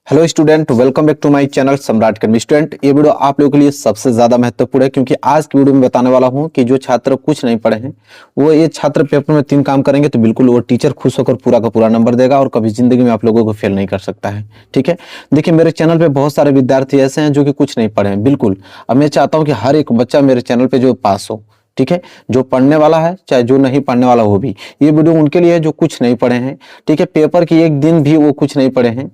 Hello student, welcome back to my channel Samrat academy. Student, ये video आप लोगों के लिए सबसे ज्यादा महत्वपूर्ण है क्योंकि आज की वीडियो में बताने वाला हूं कि जो छात्र कुछ नहीं पढ़े हैं वो ये छात्र पेपर में 3 काम करेंगे तो बिल्कुल वो टीचर खुश होकर पूरा का पूरा नंबर देगा और कभी जिंदगी में आप लोगों को फेल नहीं कर सकता है। ठीक है, देखिए मेरे चैनल पे बहुत सारे विद्यार्थी ऐसे हैं जो कि कुछ नहीं पढ़े हैं। बिल्कुल, अब मैं चाहता हूँ कि हर एक बच्चा मेरे चैनल पे जो पास हो। ठीक है, जो पढ़ने वाला है चाहे जो नहीं पढ़ने वाला हो भी, ये वीडियो उनके लिए है जो कुछ नहीं पढ़े हैं। ठीक है, पेपर की एक दिन भी वो कुछ नहीं पढ़े हैं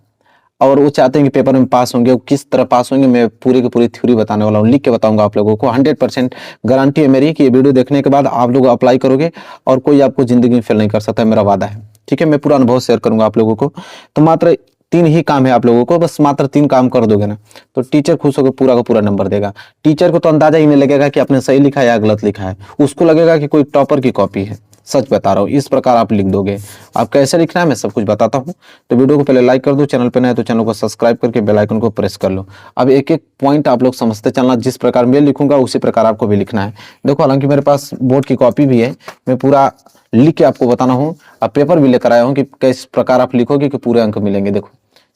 और वो चाहते हैं कि पेपर में पास होंगे। वो किस तरह पास होंगे मैं पूरी की पूरी थ्योरी बताने वाला हूँ, लिख के बताऊंगा आप लोगों को। 100% गारंटी है मेरी कि ये वीडियो देखने के बाद आप लोग अप्लाई करोगे और कोई आपको जिंदगी में फेल नहीं कर सकता है, मेरा वादा है। ठीक है, मैं पूरा अनुभव शेयर करूंगा आप लोगों को। तो मात्र 3 ही काम है आप लोगों को, बस मात्र 3 काम कर दोगे ना तो टीचर खुश होकर पूरा का पूरा नंबर देगा। टीचर को तो अंदाजा ही नहीं लगेगा कि आपने सही लिखा है या गलत लिखा है, उसको लगेगा कि कोई टॉपर की कॉपी है। सच बता रहा हूँ, इस प्रकार आप लिख दोगे। आप कैसे लिखना है मैं सब कुछ बताता हूँ। तो वीडियो को पहले लाइक कर दो, चैनल पे नए तो चैनल को सब्सक्राइब करके बेल आइकन को प्रेस कर लो। अब एक एक पॉइंट आप लोग समझते चलना, जिस प्रकार मैं लिखूंगा उसी प्रकार आपको भी लिखना है। देखो, हालांकि मेरे पास बोर्ड की कॉपी भी है, मैं पूरा लिख के आपको बताना हूँ। अब पेपर भी लेकर आया हूँ कि किस प्रकार आप लिखोगे कि पूरे अंक मिलेंगे। देखो,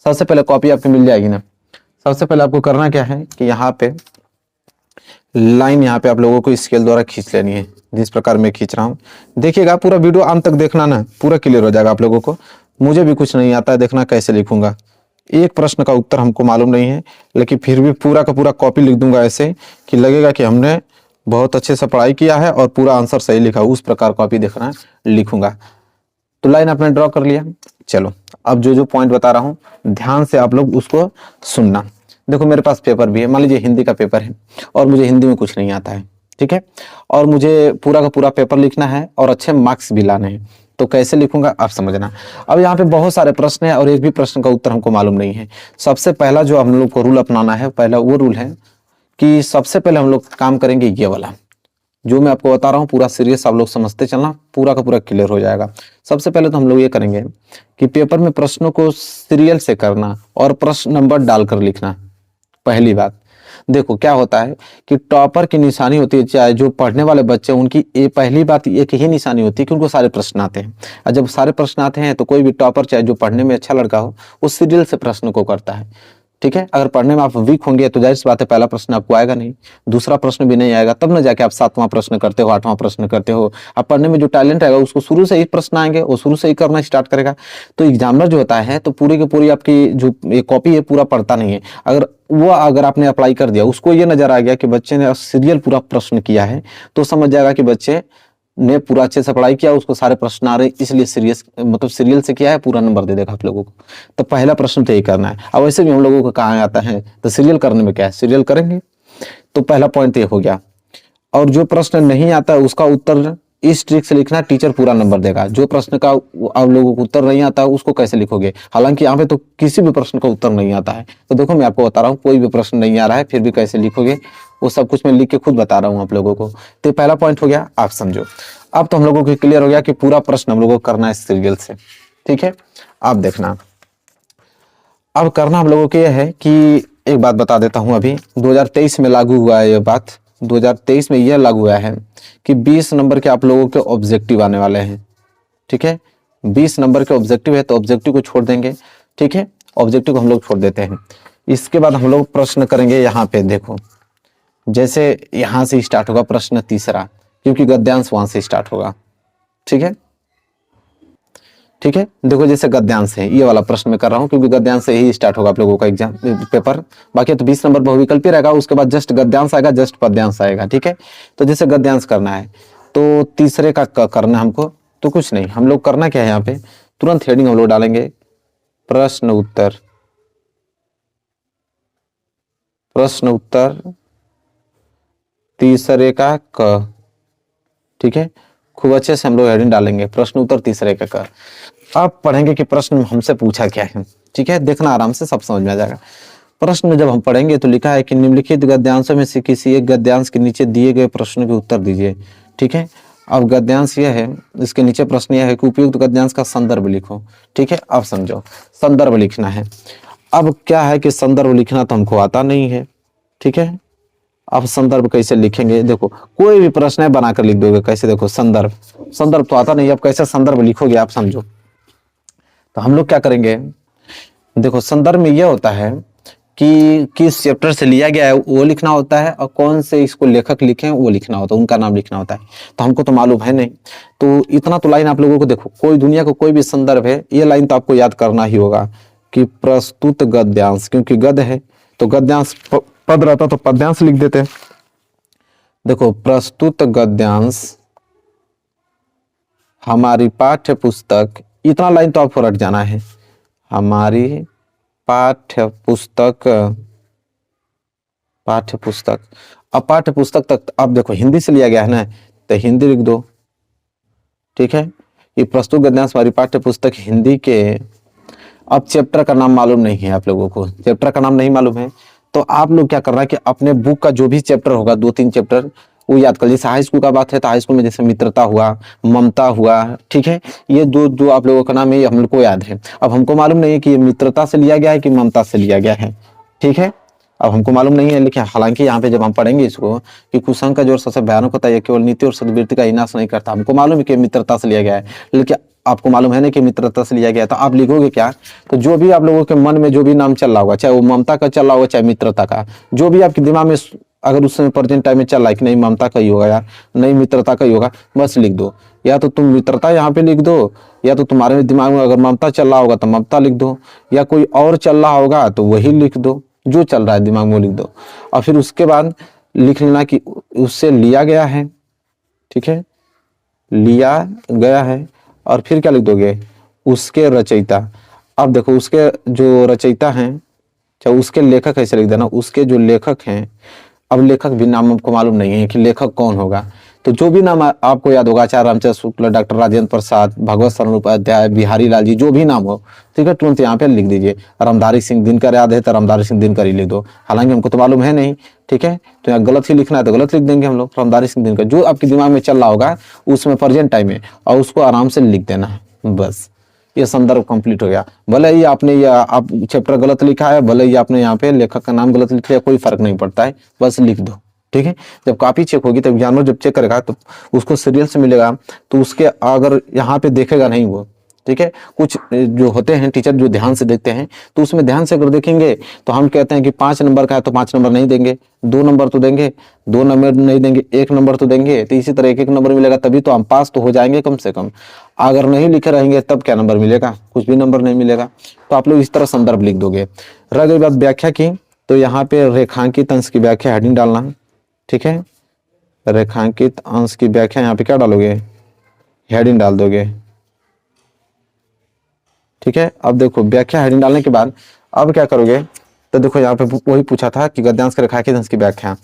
सबसे पहले कॉपी आपकी मिल जाएगी ना। सबसे पहले आपको करना क्या है कि यहाँ पे लाइन, यहाँ पे आप लोगों को स्केल द्वारा खींच लेनी है, जिस प्रकार मैं खींच रहा हूँ। देखिएगा, पूरा वीडियो अंत तक देखना ना, पूरा क्लियर हो जाएगा आप लोगों को। मुझे भी कुछ नहीं आता है, देखना कैसे लिखूंगा। एक प्रश्न का उत्तर हमको मालूम नहीं है, लेकिन फिर भी पूरा का पूरा कॉपी लिख दूंगा ऐसे कि लगेगा कि हमने बहुत अच्छे से पढ़ाई किया है और पूरा आंसर सही लिखा, उस प्रकार कॉपी देखना लिखूंगा। तो लाइन आपने ड्रॉ कर लिया। चलो, अब जो जो पॉइंट बता रहा हूँ ध्यान से आप लोग उसको सुनना। देखो, मेरे पास पेपर भी है, मान लीजिए हिंदी का पेपर है और मुझे हिंदी में कुछ नहीं आता है। ठीक है, और मुझे पूरा का पूरा पेपर लिखना है और अच्छे मार्क्स भी लाने हैं। तो कैसे लिखूंगा आप समझना। अब यहाँ पे बहुत सारे प्रश्न है और एक भी प्रश्न का उत्तर हमको मालूम नहीं है। सबसे पहला जो हम लोग को रूल अपनाना है, पहला वो रूल है कि सबसे पहले हम लोग काम करेंगे ये वाला जो मैं आपको बता रहा हूँ। पूरा सीरियस आप लोग समझते चलना, पूरा का पूरा क्लियर हो जाएगा। सबसे पहले तो हम लोग ये करेंगे कि पेपर में प्रश्नों को सीरियल से करना और प्रश्न नंबर डालकर लिखना। पहली बात, देखो क्या होता है कि टॉपर की निशानी होती है, चाहे जो पढ़ने वाले बच्चे उनकी ये पहली बात एक ही निशानी होती है कि उनको सारे प्रश्न आते हैं। और जब सारे प्रश्न आते हैं तो कोई भी टॉपर चाहे जो पढ़ने में अच्छा लड़का हो वो सीरियल से प्रश्न को करता है। ठीक है, अगर पढ़ने में आप वीक होंगे तो जाहिर सी बात है पहला प्रश्न आपको आएगा नहीं, दूसरा प्रश्न भी नहीं आएगा, तब ना जाके आप 7वां प्रश्न करते हो, 8वां प्रश्न करते हो। आप पढ़ने में जो टैलेंट आएगा उसको शुरू से ही प्रश्न आएंगे, वो शुरू से ही करना स्टार्ट करेगा। तो एग्जामिनर जो होता है तो पूरी की पूरी आपकी जो ये कॉपी है पूरा पढ़ता नहीं है। अगर आपने अप्लाई कर दिया, उसको ये नजर आ गया कि बच्चे ने सीरियल पूरा प्रश्न किया है, तो समझ जाएगा कि बच्चे ने पूरा अच्छे से पढ़ाई किया, उसको सारे प्रश्न आ रहे इसलिए सीरियल से किया है, पूरा नंबर दे देगा आप लोगों को। तो पहला प्रश्न तो यही करना है। अब वैसे भी हम लोगों को कहाँ आता है तो सीरियल करने में क्या है, सीरियल करेंगे। तो पहला पॉइंट ये हो गया। और जो प्रश्न नहीं आता है उसका उत्तर इस ट्रिक से लिखना, टीचर पूरा नंबर देगा। जो प्रश्न का आप लोगों को उत्तर नहीं आता है उसको कैसे लिखोगे, हालांकि यहाँ पे तो किसी भी प्रश्न का उत्तर नहीं आता है। तो देखो, मैं आपको बता रहा हूँ कोई भी प्रश्न नहीं आ रहा है फिर भी कैसे लिखोगे वो सब कुछ मैं लिख के खुद बता रहा हूँ आप लोगों को। तो पहला पॉइंट हो गया, आप समझो। अब तो हम लोगों को क्लियर हो गया कि पूरा प्रश्न हम लोगों को करना है सीरियल से। ठीक है, आप देखना। अब करना हम लोगों को यह है कि एक बात बता देता हूं, अभी 2023 में लागू हुआ है ये बात। 2023 में यह लागू हुआ है कि 20 नंबर के आप लोगों के ऑब्जेक्टिव आने वाले हैं। ठीक है, 20 नंबर के ऑब्जेक्टिव है तो ऑब्जेक्टिव को छोड़ देंगे। ठीक है, ऑब्जेक्टिव को हम लोग छोड़ देते हैं। इसके बाद हम लोग प्रश्न करेंगे। यहाँ पे देखो, जैसे यहां से स्टार्ट होगा प्रश्न तीसरा, क्योंकि गद्यांश वहां से स्टार्ट होगा। ठीक है, ठीक है, देखो जैसे गद्यांश है, ये वाला प्रश्न मैं कर रहा हूं क्योंकि गद्यांश से ही स्टार्ट होगा आप लोगों का एग्जाम पेपर। बाकी तो 20 नंबर बहुविकल्पी रहेगा, उसके बाद जस्ट गद्यांश आएगा, जस्ट पद्यांश आएगा। ठीक है, तो जैसे गद्यांश करना है तो तीसरे का करना हमको, तो कुछ नहीं, हम लोग करना क्या है यहाँ पे तुरंत हेडिंग हम लोग डालेंगे प्रश्न उत्तर, प्रश्न उत्तर तीसरे का क। ठीक है, खूब अच्छे से हम लोग हेडिंग डालेंगे प्रश्न उत्तर तीसरे का क। अब पढ़ेंगे कि प्रश्न हमसे पूछा क्या है। ठीक है, देखना आराम से सब समझ में आ जाएगा। प्रश्न जब हम पढ़ेंगे तो लिखा है कि निम्नलिखित गद्यांशों में से किसी एक गद्यांश के नीचे दिए गए प्रश्नों के उत्तर दीजिए। ठीक है, अब गद्यांश यह है, इसके नीचे प्रश्न यह है कि उपयुक्त गद्यांश का संदर्भ लिखो। ठीक है, अब समझो, संदर्भ लिखना है। अब क्या है कि संदर्भ लिखना तो हमको आता नहीं है। ठीक है, आप संदर्भ कैसे लिखेंगे, देखो कोई भी प्रश्न है बनाकर लिख दोगे कैसे। देखो संदर्भ, संदर्भ तो आता नहीं, अब कैसे संदर्भ लिखोगे आप समझो। तो हम लोग क्या करेंगे, देखो संदर्भ में यह होता है कि किस चैप्टर से लिया गया है वो लिखना होता है, और कौन से इसको लेखक लिखे हैं वो लिखना होता है, उनका नाम लिखना होता है। तो हमको तो मालूम है नहीं, तो इतना तो लाइन आप लोगों को, देखो कोई दुनिया का कोई भी संदर्भ है, ये लाइन तो आपको याद करना ही होगा कि प्रस्तुत गद्यांश, क्योंकि गद्य है तो गद्यांश पद रहता तो पद्यांश लिख देते। देखो प्रस्तुत गद्यांश हमारी पाठ्य पुस्तक, इतना लाइन तो आपको रट जाना है, हमारी पाठ्य पुस्तक, पाठ्य पुस्तक। अब पाठ्य पुस्तक तक अब देखो हिंदी से लिया गया है ना, तो हिंदी लिख दो, ठीक है। ये प्रस्तुत गद्यांश हमारी पाठ्य पुस्तक हिंदी के, अब चैप्टर का नाम मालूम नहीं है आप लोगों को, चैप्टर का नाम नहीं मालूम है, तो आप लोग क्या करना है कि अपने बुक का जो भी चैप्टर होगा, 2-3 चैप्टर वो याद कर। जैसे हाई स्कूल का बात है तो हाई स्कूल में जैसे मित्रता हुआ, ममता हुआ, ठीक है, ये दो जो आप लोगों का नाम है ये हम लोग को याद है। अब हमको मालूम नहीं है कि ये मित्रता से लिया गया है कि ममता से लिया गया है, ठीक है, अब हमको मालूम नहीं है, लेकिन हालांकि यहाँ पे जब हम पढ़ेंगे इसको कि कुसंग का जो सबसे भयानक होता है ये केवल नीति और सद्वृत्ति का ही नाश नहीं करता, हमको मालूम है कि मित्रता से लिया गया है, लेकिन आपको मालूम है ना कि मित्रता से लिया गया है, तो आप लिखोगे क्या, तो जो भी आप लोगों के मन में जो भी नाम चल रहा होगा, चाहे वो ममता का चल रहा होगा चाहे मित्रता का, जो भी आपके दिमाग में अगर उस समय प्रेजेंट टाइम में चल रहा है कि नहीं ममता का ही होगा यार, नहीं मित्रता का ही होगा, बस लिख दो। या तो तुम मित्रता यहाँ पे लिख दो, या तो तुम्हारे दिमाग में अगर ममता चल रहा होगा तो ममता लिख दो, या कोई और चल रहा होगा तो वही लिख दो, जो चल रहा है दिमाग में लिख दो। और फिर उसके बाद लिख लेना कि उससे लिया गया है, ठीक है, लिया गया है। और फिर क्या लिख दोगे, उसके रचयिता। अब देखो उसके जो रचयिता हैं, चाहे उसके लेखक ऐसे लिख देना, उसके जो लेखक हैं। अब लेखक भी नाम आपको मालूम नहीं है कि लेखक कौन होगा, तो जो भी नाम आपको याद होगा, आचार्य रामचंद्र शुक्ल, डॉक्टर राजेंद्र प्रसाद, भगवत शरण उपाध्याय, बिहारी लाल जी, जो भी नाम हो, ठीक है, तुरंत यहाँ पे लिख दीजिए। रामधारी सिंह दिनकर याद है तो रामधारी सिंह दिनकर ही लिख दो, हालांकि हमको तो मालूम है नहीं, ठीक है, तो यहाँ गलत ही लिखना है तो गलत लिख देंगे हम लोग, रामधारी सिंह दिनकर, जो आपके दिमाग में चल रहा होगा उसमें प्रेजेंट टाइम में, और उसको आराम से लिख देना है, बस ये संदर्भ कंप्लीट हो गया। भले ही आपने ये आप चैप्टर गलत लिखा है, भले ही आपने यहाँ पे लेखक का नाम गलत लिख लिया, कोई फर्क नहीं पड़ता है, बस लिख दो, ठीक है। जब कॉपी चेक होगी तब एग्जामिनर जब चेक करेगा तो उसको सीरियल से मिलेगा, तो उसके अगर यहाँ पे देखेगा नहीं वो, ठीक है, कुछ जो होते हैं टीचर जो ध्यान से देखते हैं, तो उसमें ध्यान से अगर देखेंगे तो हम कहते हैं कि 5 नंबर का है तो 5 नंबर नहीं देंगे, 2 नंबर तो देंगे, 2 नंबर नहीं देंगे, 1 नंबर तो देंगे, तो इसी तरह 1-1 नंबर मिलेगा, तभी तो हम पास तो हो जाएंगे कम से कम। अगर नहीं लिखे रहेंगे तब क्या नंबर मिलेगा, कुछ भी नंबर नहीं मिलेगा। तो आप लोग इस तरह संदर्भ लिख दोगे। रह गई बात व्याख्या की, तो यहाँ पे रेखांकित अंश की व्याख्या हेडिंग डालना, ठीक है, रेखांकित अंश की व्याख्या यहाँ पे क्या डालोगे, हेडिंग डाल दोगे, ठीक है। अब देखो व्याख्या हेडिंग डालने के बाद अब क्या करोगे, तो देखो यहाँ पे वही पूछा था कि गद्यांश के रेखांकित अंश की व्याख्या,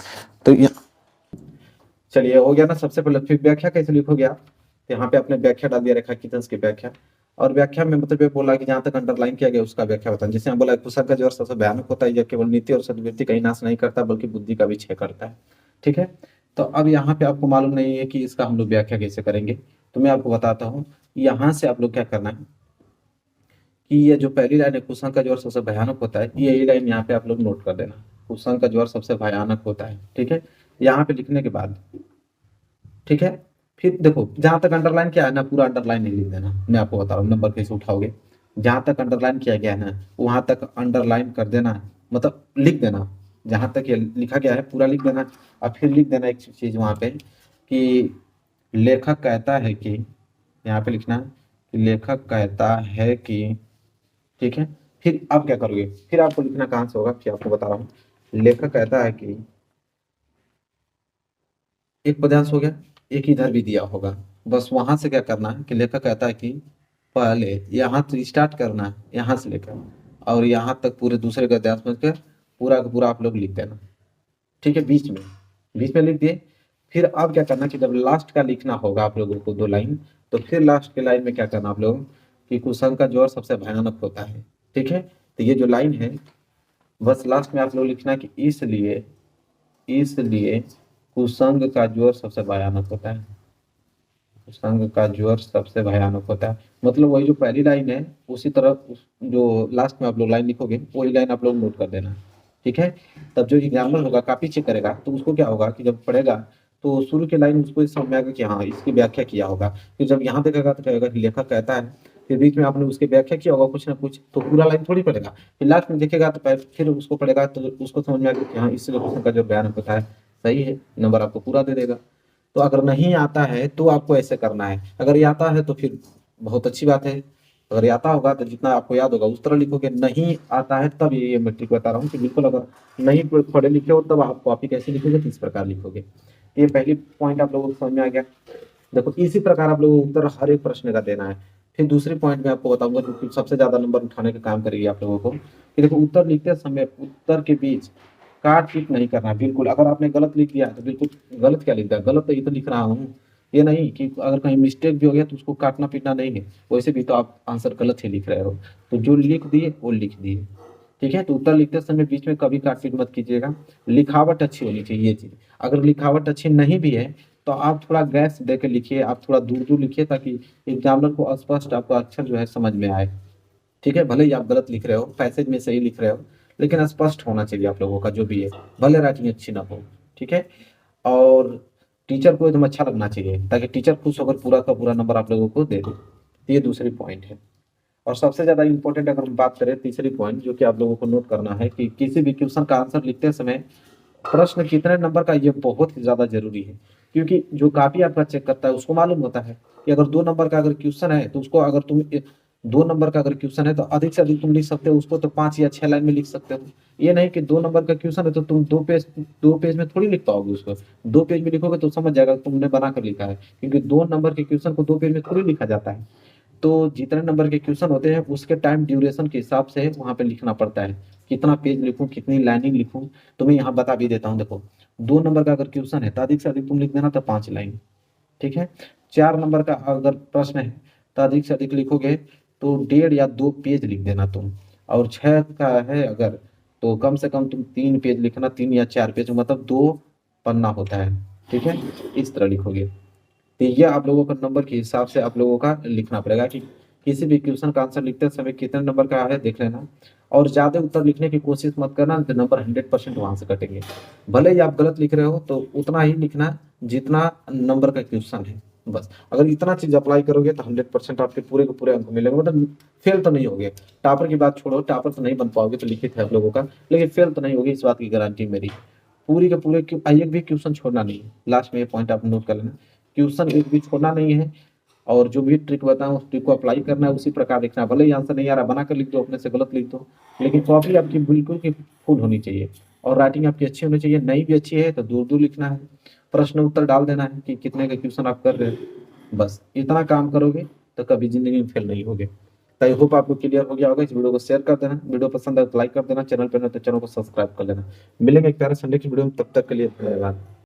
तो चलिए हो गया ना। सबसे पहले फिर व्याख्या कैसे लिखोगे आप, यहाँ पे आपने व्याख्या डाल दिया रेखांकित अंश की व्याख्या, और व्याख्या में मतलब ये बोला कि जहां तक अंडरलाइन किया गया उसका व्याख्या बताना। जैसे हम बोला कुसंग का ज्वर सबसे भयानक होता है, यह केवल नीति और सद्वृत्ति का ही नाश नहीं करता बल्कि बुद्धि का भी क्षय करता है, ठीक है। तो अब यहाँ पे आपको मालूम नहीं है कि इसका हम लोग व्याख्या कैसे करेंगे, तो मैं आपको बताता हूँ। यहाँ से आप लोग क्या करना है कि ये जो पहली लाइन है कुसंग का ज्वर सबसे भयानक होता है, यही लाइन यहाँ पे आप लोग नोट कर देना, कुसंग का ज्वर सबसे भयानक होता है, ठीक है। यहाँ पे लिखने के बाद, ठीक है, फिर देखो जहां तक अंडरलाइन किया है ना पूरा अंडरलाइन नहीं लिख देना, मैं आपको बता रहा हूँ नंबर कैसे उठाओगे। जहां तक अंडरलाइन किया गया है ना वहां तक अंडरलाइन कर देना है, मतलब लिख देना, जहां तक ये लिखा गया है पूरा लिख देना। और फिर लिख देना एक चीज वहां पे कि लेखक कहता है कि, यहाँ पे लिखना है कि लेखक कहता है कि, ठीक है। फिर आप क्या करोगे, फिर आपको लिखना कहां से होगा, फिर आपको बता रहा हूँ। लेखक कहता है कि, एक पदांश हो गया, एक इधर भी दिया होगा, बस वहां से क्या करना है कि लेखक कहता है कि पहले यहाँ तो स्टार्ट करना है यहाँ से लेकर और यहाँ तक पूरे दूसरे गद्यांश में के पूरा का पूरा आप लोग लिख देना, ठीक है, बीच में लिख दिए। फिर अब क्या करना कि जब लास्ट का लिखना होगा आप लोगों को 2 लाइन, तो फिर लास्ट के लाइन में क्या करना आप लोग कि कुसंग का ज्वर सबसे भयानक होता है, ठीक है। तो ये जो लाइन है बस लास्ट में आप लोग लिखना कि इसलिए कुसंग का ज्वर सबसे भयानक होता है, कुसंग का ज्वर सबसे भयानक होता है, मतलब वही जो पहली लाइन है उसी तरह जो लास्ट में आप लोग लाइन लिखोगे वही लाइन आप लोग नोट कर देना, ठीक है। तब जो एग्जाम्पल होगा कॉपी चेक करेगा तो उसको क्या होगा कि जब पढ़ेगा तो शुरू की लाइन उसको समझ में आएगा कि हाँ इसकी व्याख्या किया होगा। फिर जब यहाँ देखेगा तो कहेगा कि लेखक कहता है, फिर बीच में आपने उसके व्याख्या किया होगा कुछ ना कुछ, तो पूरा लाइन थोड़ी पड़ेगा। फिर लास्ट में देखेगा तो फिर उसको पढ़ेगा तो उसको समझ में आएगा कि हाँ इस क्वेश्चन का जो बयान होता है सही है, नंबर आपको पूरा दे देगा। तो अगर नहीं आता है तो आपको ऐसे करना है, अगर ये आता है तो फिर बहुत अच्छी बात है, अगर ये आता होगा तो जितना आपको याद होगा उस तरह लिखोगे, नहीं आता है तब ये मैं ट्रिक बता रहा हूँ कि बिल्कुल अगर नहीं पढ़े लिखे हो तब आप कॉपी कैसे लिखोगे, किस प्रकार लिखोगे। ये पहली पॉइंट आप लोगों को समझ में आ गया। देखो इसी प्रकार आप लोगों को उत्तर हर एक प्रश्न का देना है। फिर दूसरी पॉइंट में आपको बताऊंगा जो कि सबसे ज्यादा नंबर उठाने का काम करेगी आप लोगों को, कि देखो उत्तर लिखते समय उत्तर के बीच काट पीट नहीं करना बिल्कुल। अगर आपने गलत लिख दिया तो बिल्कुल गलत क्या लिख दिया, गलत तो ये तो लिख रहा हूँ, ये नहीं कि अगर कहीं मिस्टेक भी हो गया तो उसको काटना पीटना नहीं है, वैसे भी तो आप आंसर गलत ही लिख रहे हो। तो जो लिख दिए वो लिख दिए, ठीक है। तो उत्तर लिखते समय बीच में कभी काट पीट मत कीजिएगा, लिखावट अच्छी होनी चाहिए ये चीज। अगर लिखावट अच्छी नहीं भी है तो आप थोड़ा गैस दे के लिखिए, आप थोड़ा दूर दूर लिखिए ताकि एग्जामिनर को स्पष्ट आपका अक्षर जो है समझ में आए, ठीक है। भले ही आप गलत लिख रहे हो, पैसेज में सही लिख रहे हो, लेकिन स्पष्ट होना चाहिए आप लोगों का जो भी है, भले राइटिंग अच्छी ना हो, ठीक है। और टीचर को एकदम अच्छा लगना चाहिए ताकि टीचर खुश होकर पूरा का पूरा नंबर आप लोगों को दे दे। ये दूसरी पॉइंट है। और सबसे ज्यादा इंपॉर्टेंट अगर हम बात करें तीसरी पॉइंट जो कि आप लोगों को नोट करना है कि किसी भी क्वेश्चन का आंसर लिखते समय प्रश्न कितने नंबर का, ये बहुत ही ज्यादा जरूरी है। क्योंकि जो कॉपी आपका चेक करता है उसको मालूम होता है कि अगर 2 नंबर का अगर क्वेश्चन है तो उसको अगर तुम 2 नंबर का अगर क्वेश्चन है तो अधिक से अधिक तुम लिख सकते हो उसको, तो 5 या 6 लाइन में लिख सकते हो। ये नहीं कि 2 नंबर का क्वेश्चन है तो तुम 2 पेज में थोड़ी लिख पाओगे उसको। 2 पेज में लिखोगे तो समझ जाएगा तुमने बना कर लिखा है, क्योंकि 2 नंबर के क्वेश्चन को 2 पेज में थोड़ी लिखा जाता है। तो जितने नंबर के क्वेश्चन होते हैं उसके टाइम ड्यूरेशन के हिसाब से वहां पे लिखना पड़ता है, कितना पेज लिखूं कितनी लाइनिंग लिखूं। तो मैं यहाँ बता भी देता हूँ, देखो 2 नंबर का अगर क्वेश्चन है तो अधिक से अधिक तुम लिख देना तो 5 लाइन, ठीक है। 4 नंबर का अगर प्रश्न है तो अधिक से अधिक लिखोगे तो 1.5 या 2 पेज लिख देना तुम। और 6 का है अगर तो कम से कम तुम 3 पेज लिखना, 3 या 4 पेज मतलब 2 पन्ना होता है, ठीक है। इस तरह लिखोगे। तो ये आप लोगों का नंबर के हिसाब से आप लोगों का लिखना पड़ेगा कि किसी भी क्वेश्चन का आंसर लिखते समय कितने नंबर का है देख लेना। और ज्यादा उत्तर लिखने की कोशिश मत करना, तो नंबर 100% वहां से कटेंगे। भले ही आप गलत लिख रहे हो तो उतना ही लिखना जितना नंबर का क्वेश्चन है, बस। अगर इतना चीज अप्लाई करोगे तो 100% आपके पूरे के पूरे अंक मिलेंगे, मतलब फेल तो नहीं होगे। टॉपर की बात छोड़ो, टॉपर तो नहीं बन पाओगे तो लिखित है आप लोगों का, लेकिन फेल तो नहीं होगी इस बात की गारंटी मेरी। पूरी के पूरे एक भी क्वेश्चन छोड़ना नहीं है, लास्ट में ये पॉइंट आप नोट कर लेना, क्वेश्चन एक भी छोड़ना नहीं है। और जो भी ट्रिक बताऊं उस ट्रिक को अप्लाई करना है, उसी प्रकार लिखना है। भले ही आंसर नहीं आ रहा बना कर लिख दो, अपने से गलत लिख दो, लेकिन कॉपी आपकी बिल्कुल की फुल होनी चाहिए। और राइटिंग आपकी अच्छी होनी चाहिए, नहीं भी अच्छी है तो दूर दूर लिखना है, प्रश्न उत्तर डाल देना है कि कितने का क्वेश्चन आप कर रहे हो। बस इतना काम करोगे तो कभी जिंदगी में फेल नहीं होगे। तो आई होप आपको क्लियर हो गया होगा। इस वीडियो को शेयर कर देना, वीडियो पसंद आए तो लाइक कर देना, चैनल पर नहीं तो चैनल को सब्सक्राइब कर लेना। मिलेंगे एक प्यारे संडे की वीडियो में, तब तक के लिए धन्यवाद।